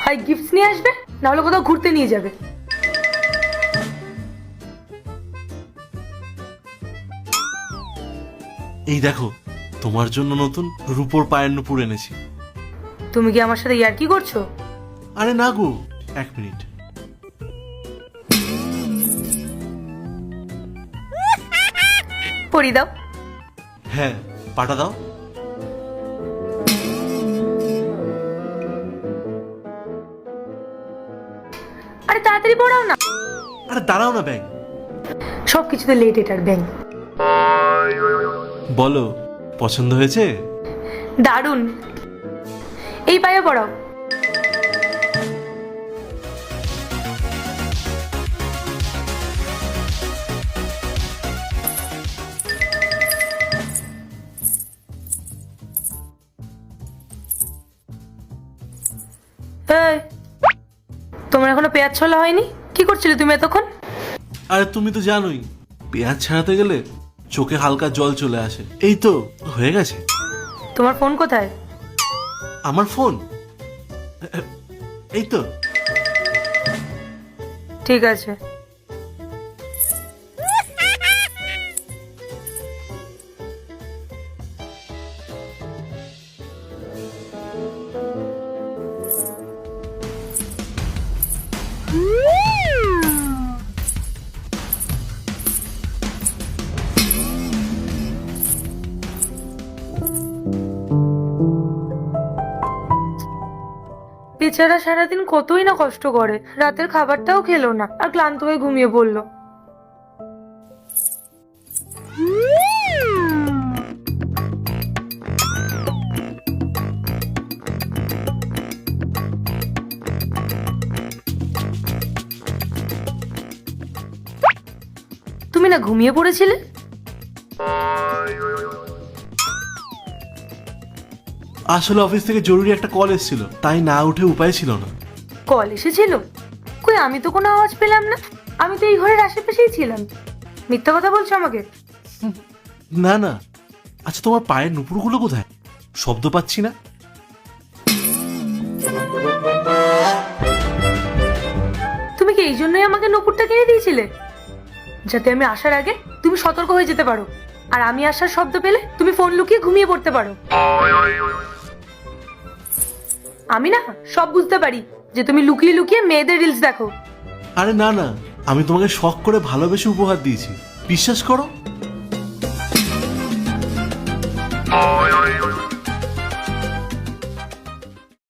হয় গিফটস নিয়ে আসবে, না হলে কোথাও ঘুরতে নিয়ে যাবে। এই দেখো, তোমার জন্য নতুন রূপোর পায়ের নুপুর এনেছি। তুমি কি আমার সাথে ইয়ার্কি করছো? আরে না গো, 1 মিনিট। পরি দাও। হ্যাঁ, পাটা দাও। আরে তাড়াতাড়ি পড়াও না। আরে দাঁড়াও না ব্যাং। সবকিছুতে লেট এটার ব্যাং। বলো, পছন্দ হয়েছে? দারুণ। এই পায়ে পড়াও। এই, তোমার এখনো পেঁয়াজ ছোলা হয়নি? কি করছিলে তুমি এতক্ষণ? আরে তুমি তো জানোই, পেঁয়াজ ছাড়াতে গেলে চোখে হালকা জল চলে আসে। এই তো হয়ে গেছে। তোমার ফোন কোথায়? আমার ফোন এই তো। ঠিক আছে। বেচারা সারাদিন কতই না কষ্ট করে, রাতের খাবারটাও খেলো না, আর ক্লান্ত হয়ে ঘুমিয়ে পড়লো। তুমি না ঘুমিয়ে পড়েছিলে? আসলে অফিস থেকে জরুরি একটা কল এসেছিল, তাই না উঠে উপায় ছিল না। কল এসেছিল? কই, আমি তো কোনো আওয়াজ পেলাম না। আমি তো এই ঘরের আশেপাশেই ছিলাম। মিথ্যা কথা বলছো আমাকে? না না। আচ্ছা, তোমার পায়ের নুপুরগুলো কোথায়? শব্দ পাচ্ছি না। তুমি কি এই জন্যই আমাকে নপুরটা কিনে দিয়েছিলে, যাতে আমি আসার আগে তুমি সতর্ক হয়ে যেতে পারো, আর আমি আসার শব্দ পেলে তুমি ফোন লুকিয়ে ঘুমিয়ে পড়তে পারো? আমি না সব বুঝতে পারি যে তুমি লুকিয়ে লুকিয়ে মেয়েদের রিলস দেখো। আরে না না, আমি তোমাকে শখ করে ভালোবেসে উপহার দিয়েছি, বিশ্বাস করো।